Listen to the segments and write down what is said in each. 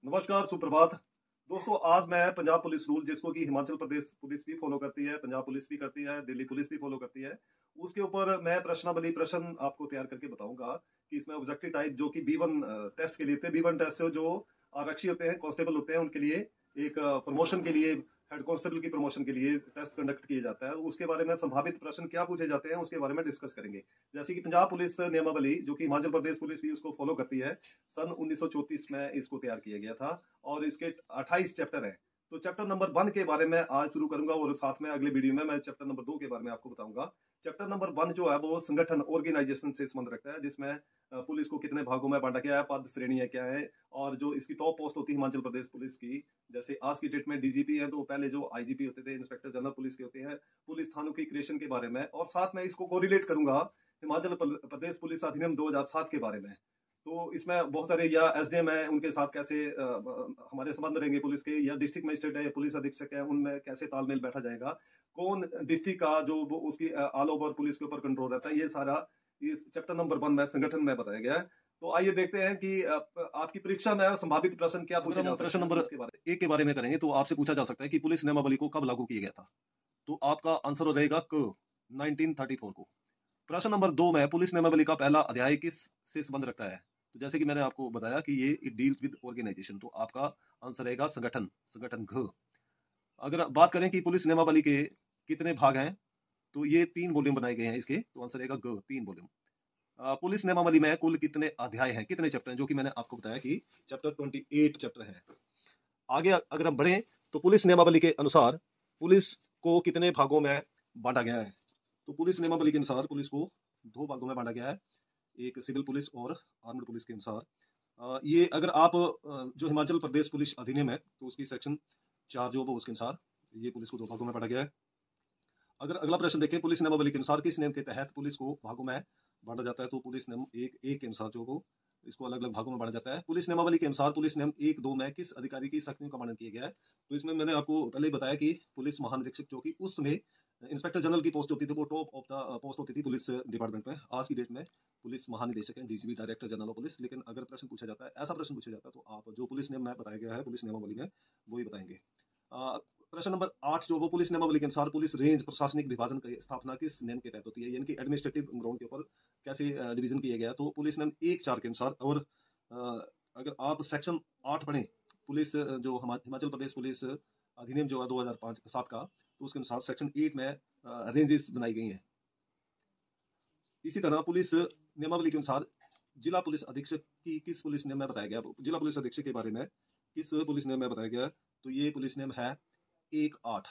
नमस्कार, सुप्रभात। दोस्तों, आज मैं पंजाब पुलिस रूल जिसको कि हिमाचल प्रदेश पुलिस भी फ़ॉलो करती है, पंजाब पुलिस भी करती है, दिल्ली पुलिस भी फ़ॉलो करती है। उसके ऊपर मैं प्रश्नावली प्रश्न आपको तैयार करके बताऊँगा कि इसमें ऑब्जेक्टिव टाइप जो कि B1 टेस्ट के लिए थे। B1 टेस्ट से जो आरक्षी होते हैं, कांस्टेबल होते हैं, उनके लिए एक प्रमोशन के लिए हेड कांस्टेबल की प्रमोशन के लिए टेस्ट कंडक्ट किया जाता है। उसके बारे में संभावित प्रश्न क्या पूछे जाते हैं, उसके बारे में डिस्कस करेंगे। जैसे कि पंजाब पुलिस नियमावली जो कि हिमाचल प्रदेश पुलिस भी उसको फ़ॉलो करती है, सन 1934 में इसको तैयार किया गया था। और इसके 28 चैप्टर हैं। तो चैप्टर नंबर 1 के बारे में आज शुरू करूंगा और साथ में अगले वीडियो में मैं चैप्टर नंबर 2 के बारे में आपको बताऊंगा। चैप्टर नंबर 1 जो है वो संगठन ऑर्गेनाइजेशन से संबंध रखता है, जिसमें पुलिस को कितने भागों में बांटा गया है, पद श्रेणियां क्या है और जो इसकी टॉप पोस्ट होती है हिमाचल प्रदेश पुलिस की, जैसे आज की डेट में डीजीपी हैं, तो पहले जो आईजीपी होते थे, इंस्पेक्टर जनरल पुलिस के होते हैं, पुलिस थानों की क्रिएशन के बारे में, और साथ में इसको कोरिलेट करूंगा हिमाचल प्रदेश पुलिस अधिनियम 2007 के बारे में। तो इसमें बहुत सारे या एसडीएम है, उनके साथ कैसे हमारे संबंध रहेंगे पुलिस के, या डिस्ट्रिक्ट मजिस्ट्रेट है या पुलिस अधीक्षक है, उनमें कैसे तालमेल बैठा जाएगा, कौन डिस्ट्रिक्ट का जो वो उसकी ऑल ओवर पुलिस के ऊपर कंट्रोल रहता है, ये सारा इस चैप्टर नंबर 1 में संगठन में बताया गया है। तो आइए देखते हैं कि आपकी परीक्षा में संभावित प्रश्न क्या पूछे जा सकते हैं। प्रश्न नंबर उसके बारे एक के बारे में करेंगे तो आपसे पूछा जा सकता है कि पुलिस नियमावली को कब लागू किया गया था। तो आपका आंसर रहेगा क 1934 को। प्रश्न नंबर 2 में पुलिस नियमावली का पहला अध्याय किस से संबंध रखता है। तो जैसे कि मैंने आपको बताया कि ये इट डील्स विद ऑर्गेनाइजेशन, तो आपका आंसर रहेगा संगठन, संगठन घ। अगर बात करें कि पुलिस नियमावली के कितने भाग हैं, तो ये 3 वॉल्यूम बनाए गए हैं इसके, तो आंसर रहेगा ग, 3 वॉल्यूम। पुलिस नियमावली में कुल कितने अध्याय हैं, कितने चैप्टर हैं, जो कि मैंने आपको बताया कि चैप्टर 28 चैप्टर है। आगे अगर हम बढ़े तो पुलिस नियमावली के अनुसार पुलिस को कितने भागों में बांटा गया है। तो पुलिस नियमावली के अनुसार पुलिस को 2 भागों में बांटा गया है, एक सिविल पुलिस और आर्म्ड पुलिस के अनुसार। ये अगर आप जो हिमाचल प्रदेश पुलिस अधिनियम है तो उसकी सेक्शन 4 जो वो उसके अनुसार ये पुलिस को 2 भागों में बांटा गया है। अगर अगला प्रश्न देखें, पुलिस नियमावली के अनुसार किस नियम के तहत पुलिस को भागों में बांटा जाता है, तो पुलिस नियम 1 के अनुसार जो वो इसको अलग अलग भागों में बांटा जाता है। पुलिस नियमावली के अनुसार पुलिस नियम 1-2 में किस अधिकारी की शक्तियों का वर्णन किया गया है। तो इसमें मैंने आपको पहले ही बताया कि पुलिस महानिरीक्षक जो कि उस समय इंस्पेक्टर जनरल की पोस्ट होती थी, वो टॉप ऑफ द पोस्ट होती थी पुलिस डिपार्टमेंट में। आज की डेट में पुलिस महानिदेशक हैं, DGP, director general of police. लेकिन अगर प्रश्न पूछा जाता है, ऐसा प्रश्न पूछा जाता है, तो आप जो पुलिस नियम में बताया गया है पुलिस नियमावली में वो ही बताएंगे। प्रश्न नंबर 8 जो वो पुलिस नियमावली के अनुसार पुलिस रेंज प्रशासनिक विभाजन की स्थापना किस नियम के तहत होती है, यानी कि एडमिनिस्ट्रेटिव ग्राउंड के ऊपर कैसे डिवीजन किया गया। तो पुलिस नियम 1-4 के अनुसार। और अगर आप सेक्शन 8 पढ़ें पुलिस जो हिमाचल प्रदेश पुलिस अधिनियम जो है 2005-7 का, तो उसके अनुसार सेक्शन 8 में रेंजेस बनाई गई हैं। इसी तरह पुलिस नियमावली के अनुसार जिला पुलिस अधीक्षक की किस पुलिस नियम में बताया गया। जिला पुलिस अधीक्षक के बारे में किस पुलिस नियम में बताया गया, तो ये पुलिस नियम है 1-8।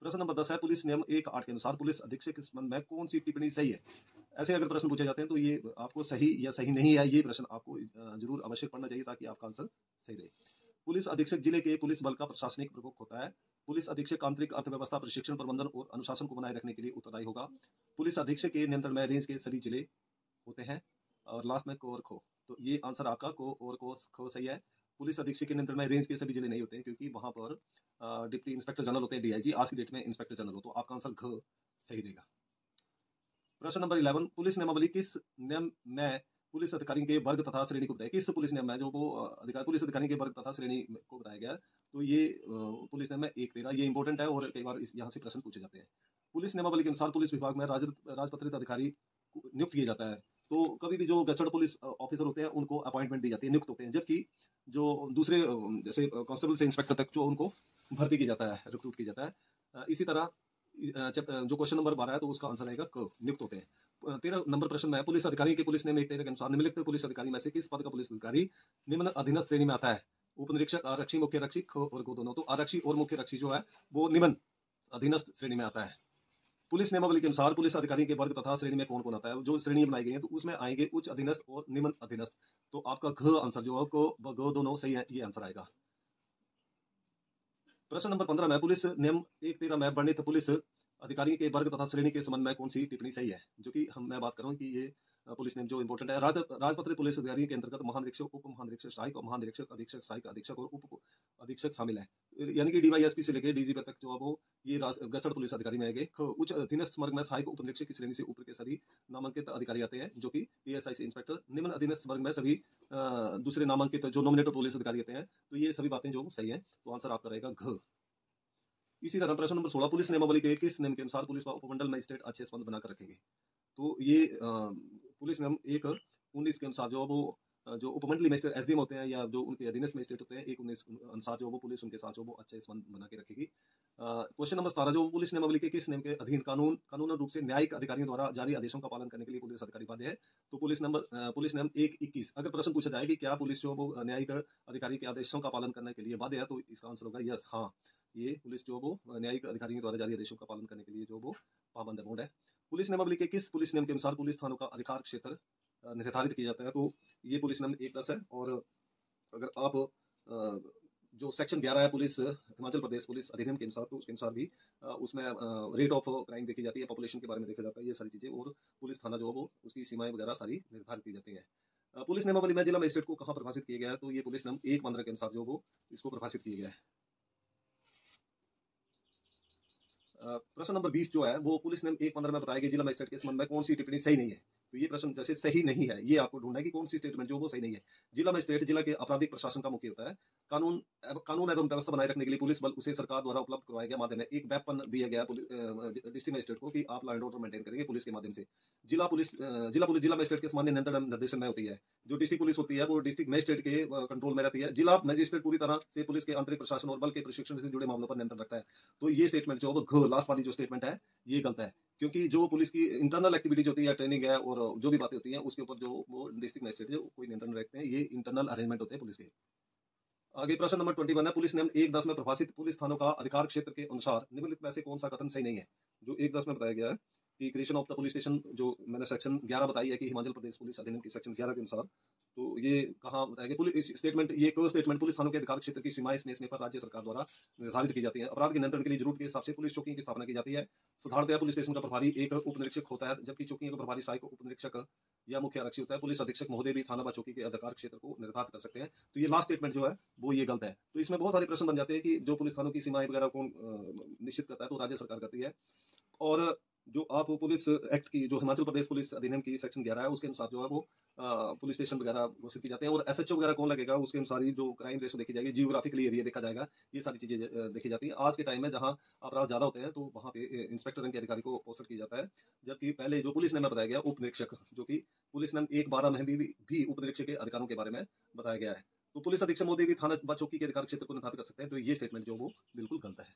प्रश्न नंबर 10 है, पुलिस नियम 1-8 के अनुसार पुलिस अधीक्षक के संबंध में कौन सी टिप्पणी सही है। ऐसे अगर प्रश्न पूछे जाते हैं तो ये आपको सही या सही नहीं है, ये प्रश्न आपको जरूर अवश्य पढ़ना चाहिए ताकि आपका आंसर सही रहे। पुलिस अधीक्षक जिले के पुलिस बल का प्रशासनिक प्रमुख होता है। पुलिस अधीक्षक आंतरिक अर्थव्यवस्था, प्रशिक्षण, प्रबंधन और अनुशासन को बनाए रखने के लिए उत्तरदायी होगा। पुलिस अधीक्षक के नियंत्रण में रेंज के सभी जिले होते हैं। और लास्ट में को और खो, तो ये आंसर आपका को और खो सही है। पुलिस अधीक्षक के नियंत्रण में रेंज के सभी जिले नहीं होते हैं, क्योंकि वहां पर डिप्टी इंस्पेक्टर जनरल होते हैं, डीआईजी। आज की डेट में इंस्पेक्टर जनरल हो, तो आपका आंसर घ सही रहेगा। प्रश्न नंबर 11, पुलिस नियमावली किस नियम में पुलिस अधिकारी के वर्ग तथा श्रेणी को बताया। किस पुलिस नियम में जो वो अधिकारी पुलिस अधिकारी के वर्ग तथा श्रेणी को बताया गया है, तो ये पुलिस नियम में 1-13। ये इंपॉर्टेंट है और कई बार यहाँ से प्रश्न पूछे जाते हैं। पुलिस नियमावली के अनुसार पुलिस विभाग में राजपत्रित अधिकारी नियुक्त किया जाता है। तो कभी भी जो गजट पुलिस ऑफिसर होते हैं उनको अपॉइंटमेंट दी जाती है, नियुक्त होते हैं, जबकि जो दूसरे जैसे कांस्टेबल से इंस्पेक्टर तक जो उनको भर्ती किया जाता है, रिक्रूट किया जाता है। इसी तरह जो क्वेश्चन नंबर 12 है तो उसका आंसर रहेगा क, नियुक्त होते हैं। 13 नंबर प्रश्न में पुलिस अधिकारी के पुलिस नियम 1-13 के अनुसार निम्नलिखित पुलिस अधिकारी में से किस पद का पुलिस अधिकारी निम्न अधीनस्थ श्रेणी में आता है। उप निरीक्षक, आरक्षी, मुख्य रक्षी, ख और गो दोनों। तो आरक्षी और मुख्य रक्षी जो है वो निम्न अधीनस्थ श्रेणी में आता है। पुलिस नियमावली के अनुसार पुलिस अधिकारी के वर्ग तथा श्रेणी में कौन कौन आता है। जो श्रेणी बनाई गई है तो उसमें आएंगे उच्च अधीनस्थ और निम्न अधीनस्थ। तो आपका घ आंसर जो है ग दोनों सही है, ये आंसर आएगा। प्रश्न नंबर 15 में पुलिस नियम 1-13 में वर्णित पुलिस अधिकारी के वर्ग तथा श्रेणी के संबंध में कौन सी टिप्पणी सही है। जो कि मैं बात कर रहा हूँ कि ये पुलिस नियम जो इंपॉर्टेंट है। राजपत्रित पुलिस अधिकारी के अंतर्गत महानिरीक्षक, उप महानिरीक्षक, सहायक महानिरीक्षक, अधीक्षक, सहायक अधीक्षक और उप अधीक्षक शामिल है, यानी कि डीवाईएसपी से लेकर डीजीपी तक जो है वो ये गस्टर पुलिस अधिकारी में आएंगे। उच्च अधीनस्थ वर्ग में सहायक उप निरीक्षक की श्रेणी से ऊपर के सभी नामांकित अधिकारी आते हैं, जो कि एएसआई से इंस्पेक्टर। निम्न अधीनस्थ वर्ग में सभी दूसरे नामांकित जो नॉमिनेटेड पुलिस अधिकारी आते हैं। तो ये सभी बातें जो सही है, तो आंसर आपका रहेगा घ। इसी तरह प्रश्न नंबर 16, पुलिस नियमावली के किस नियम के अनुसार पुलिस व उपमंडल मजिस्ट्रेट अच्छे संबंध बनाकर रखेंगे? तो ये पुलिस नियम 1:19 के अनुसार जो वो जो उपमंडलीय मजिस्ट्रेट एसडीएम होते हैं या जो उनके अधीनस्थ मजिस्ट्रेट होते हैं, 1:19 अनुसार जो वो पुलिस उनके साथ जो वो अच्छे संबंध बना के रखेगी। क्वेश्चन नंबर 17, जो पुलिस नियमावली के किस नियम के अधीन कानूनन रूप से न्यायिक अधिकारियों द्वारा जारी आदेशों का पालन करने के लिए पुलिस अधिकारी बाध्य है? तो पुलिस नियम 1:21। अगर प्रश्न पूछा जाए कि क्या पुलिस जो वो न्यायिक अधिकारी के आदेशों का पालन करने के लिए बाध्य है, तो इसका आंसर होगा यस, हाँ। ये पुलिस जो वो न्यायिक अधिकारियों द्वारा जारी आदेशों का पालन करने के लिए जो वो पाबंद है। पुलिस नियमावली के किस पुलिस नियम के अनुसार पुलिस थानों का अधिकार क्षेत्र निर्धारित किया जाता है? तो ये पुलिस नियम 1:10 है। और अगर आप जो सेक्शन 11 है पुलिस हिमाचल प्रदेश पुलिस अधिनियम के अनुसार, तो उसके अनुसार भी उसमें रेट ऑफ क्राइम देखी जाती है, पॉपुलेशन के बारे में देखा जाता है, ये सारी चीजें, और पुलिस थाना जो वो उसकी सीमाएं वगैरह सारी निर्धारित की जाती है। पुलिस नियमावली में जिला मजिस्ट्रेट को कहाँ परिभाषित किया गया है? तो ये पुलिस नियम 1:15 के अनुसार जो वो इसको परिभाषित किया गया है। प्रश्न नंबर 20 जो है वो पुलिस नियम 1:15 में बताया गया जिला मजिस्ट्रेट के संबंध में कौन सी टिप्पणी सही नहीं है? तो ये प्रश्न जैसे सही नहीं है, ये आपको ढूंढना है कि कौन सी स्टेटमेंट जो वो सही नहीं है। जिला मजिस्ट्रेट जिला के आपराधिक प्रशासन का मुख्य होता है। कानून एवं व्यवस्था बनाए रखने के लिए पुलिस बल उसे सरकार द्वारा उपलब्ध करवाया गया माध्यम है। एक वेपन दिया गया डिस्ट्रिक्ट मजिस्ट्रेट को कि आप लॉ एंड ऑर्डर मेंटेन करेंगे पुलिस के माध्यम से। जिला मजिस्ट्रेट के सामान्य नियंत्रण एवं निर्देशन में होती है। जो डिस्ट्रिक्ट पुलिस होती है वो डिस्ट्रिक्ट मजिस्ट्रेट के कंट्रोल में रहती है। जिला मजिस्ट्रेट पूरी तरह से पुलिस के आंतरिक प्रशासन और बल के प्रशिक्षण से जुड़े मामलों पर नियंत्रण रखता है। तो ये स्टेटमेंट जो वो लास्ट वाली जो स्टेटमेंट है ये गलत है, क्योंकि जो पुलिस की इंटरनल एक्टिविटीज होती है, ट्रेनिंग है और जो भी बातें होती हैं उसके ऊपर जो वो डिस्ट्रिक्ट मजिस्ट्रेट जो कोई नियंत्रण रखते हैं, ये इंटरनल अरेंजमेंट होते हैं पुलिस के। आगे प्रश्न नंबर 21 है, पुलिस नियम 1:10 में प्रभाषित पुलिस थानों का अधिकार क्षेत्र के अनुसार निम्नलिखित में से कौन सा कथन सही नहीं है? जो 1:10 में बताया गया है कि creation of the police station, जो मैंने सेक्शन 11 बताई है कि हिमाचल प्रदेश पुलिस अधिनियम की सेक्शन 11 के अनुसार, तो ये कहाँ बताया गया? पुलिस स्टेटमेंट, ये स्टेटमेंट पुलिस थानों के अधिकार क्षेत्र की सीमाएं इसमें पर राज्य सरकार द्वारा निर्धारित की जाती है। अपराध के नियंत्रण के लिए जरूरत के हिसाब से पुलिस चौकियों की स्थापना की जाती है। साधारणतया पुलिस स्टेशन का प्रभारी एक उप निरीक्षक होता है, जबकि चौकियों का प्रभारी सहायक उप निरीक्षक या मुख्य आरक्षी होता है। पुलिस अधीक्षक महोदय भी थाना व चौकी के अधिकार क्षेत्र को निर्धारित कर सकते हैं। तो ये लास्ट स्टेटमेंट जो है वो ये गलत है। तो इसमें बहुत सारे प्रश्न बन जाते हैं कि जो पुलिस थानों की सीमाएं वगैरह कौन निश्चित करता है? तो राज्य सरकार करती है। और जो आप पुलिस एक्ट की, जो हिमाचल प्रदेश पुलिस अधिनियम की सेक्शन 11 है, उसके अनुसार जो है वो पुलिस स्टेशन वगैरह घोषित की जाते हैं। और एसएचओ वगैरह कौन लगेगा, उसके अनुसार ही जो क्राइम रेशो देखी जाएगी, जियोग्राफिकली एरिया देखा जाएगा, ये सारी चीजें देखी जाती हैं। आज के टाइम में जहां अपराध ज्यादा होते हैं तो वहां पे इंस्पेक्टर रैंक के अधिकारी को पोस्टेड किया जाता है, जबकि पहले जो पुलिस नियम में बताया गया उप निरीक्षक, जो कि पुलिस नियम 1:12 में भी उप निरीक्षक के अधिकारों के बारे में बताया गया है। तो पुलिस अधीक्षक महोदय भी थाना व चौकी के अधिकार क्षेत्र को निर्धारित कर सकते हैं। तो ये स्टेटमेंट जो वो बिल्कुल गलत है।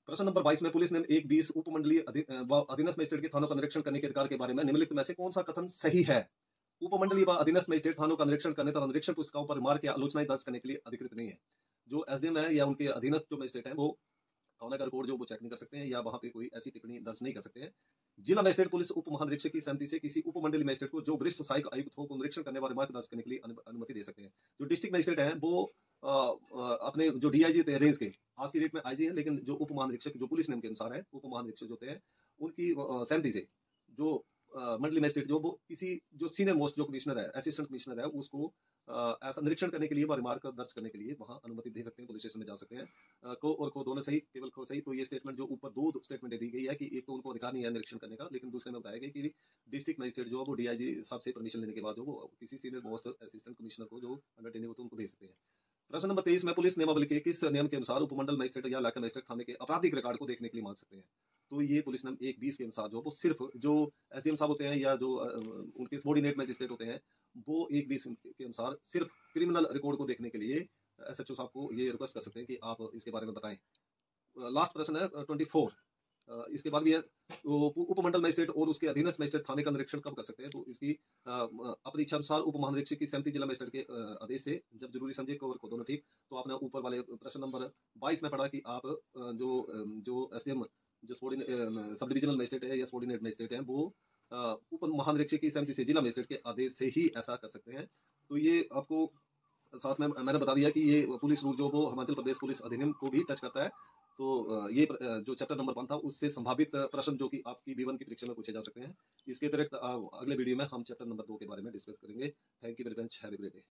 प्रश्न नंबर 22 में पुलिस नियम 1:20 उपमंडलीय अधीनस्थ मजिस्ट्रेट के थानों का निरीक्षण करने के अधिकार के बारे में निम्नलिखित में से कौन सा कथन सही है? उपमंडलीय व अधीनस्थ मजिस्ट्रेट थानों का निरीक्षण करने तथा निरीक्षण पुस्तिकाओं पर रिमार्क या आलोचनाएं दर्ज करने के लिए अधिकृत नहीं है। जो एसडीएम है या उनके अधीनस्थ जो मजिस्ट्रेट हैं वो थाना का रिकॉर्ड जो वो चेक नहीं कर सकते हैं, या वहां पे कोई ऐसी टिप्पणी दर्ज नहीं कर सकते हैं। जिला मजिस्ट्रेट पुलिस उप महानिरीक्षक की सहमति से किसी उपमंडलीय मजिस्ट्रेट को जो वरिष्ठ सहायक आयुक्त हो को निरीक्षण करने व रिमार्क दर्ज करने के लिए अनुमति दे सकते हैं। जो डिस्ट्रिक्ट मजिस्ट्रेट हैं वो अपने जो डीआईजी होते हैं रेंज के, आज की डेट में आईजी हैं, लेकिन जो उप महानिरीक्षक जो पुलिस नियम के अनुसार है, उप महानिरीक्षक होते हैं, उनकी सहमति से जो मंडलीय मजिस्ट्रेट जो वो किसी जो सीनियर मोस्ट जो कमिश्नर है, असिस्टेंट कमिश्नर है, उसको ऐसा निरीक्षण करने के लिए, रिमार्क दर्ज करने के लिए वहां अनुमति दे सकते हैं, पुलिस स्टेशन में जा सकते हैं। को और को दोनों सही, केवल को सही। तो ये स्टेटमेंट जो ऊपर दो स्टेटमेंट दी गई है कि एक तो उनको अधिकार नहीं है निरीक्षण करने का, लेकिन दूसरे में बताया गया कि डिस्ट्रिक्ट मजिस्ट्रेट जो वो डीआईजी साहब से परमिशन लेने के बाद जो वो किसी सीनियर मोस्ट असिस्टेंट कमिश्नर को जो अंडरटेनिंग होता है उनको भेज सकते हैं। प्रश्न नंबर 23 में पुलिस नियमावली के किस नियम के अनुसार उपमंडल मजिस्ट्रेट या इलाका मजिस्ट्रेट थाने के आपराधिक रिकॉर्ड को देखने के लिए मांग सकते हैं? तो ये पुलिस नियम 1:20 के अनुसार जो वो सिर्फ जो एसडीएम साहब होते हैं या जो उनके सबॉर्डिनेट मजिस्ट्रेट होते हैं, वो 1:20 के अनुसार सिर्फ क्रिमिनल रिकॉर्ड को देखने के लिए एसएचओ साहब को ये रिक्वेस्ट कर सकते हैं कि आप इसके बारे में बताएं। लास्ट प्रश्न है 24, इसके बाद भी है, तो उपमंडल मजिस्ट्रेट और उसके अधीनस्थ मजिस्ट्रेट थाने का निरीक्षण कब कर सकते हैं? तो इसकी अपनी इच्छा अनुसार उप महानिरीक्षक की सहमति जिला मजिस्ट्रेट के आदेश से, जब जरूरी समझे कवर को दोनों ठीक। तो आपने ऊपर वाले प्रश्न नंबर 22 में पढ़ा कि आप जो एसडीएम जो सब डिविजनल मजिस्ट्रेट है या सबॉर्डिनेट मजिस्ट्रेट है, वो उप महानिरीक्षक की सहमति से जिला मजिस्ट्रेट के आदेश से ही ऐसा कर सकते हैं। तो ये आपको साथ में मैंने बता दिया कि ये पुलिस रूल जो वो हिमाचल प्रदेश पुलिस अधिनियम को भी टच करता है। तो ये जो चैप्टर नंबर 1 था उससे संभावित प्रश्न जो कि आपकी B1 की परीक्षा में पूछे जा सकते हैं। इसके अतिरिक्त अगले वीडियो में हम चैप्टर नंबर 2 के बारे में डिस्कस करेंगे। Thank you very much, have a great day.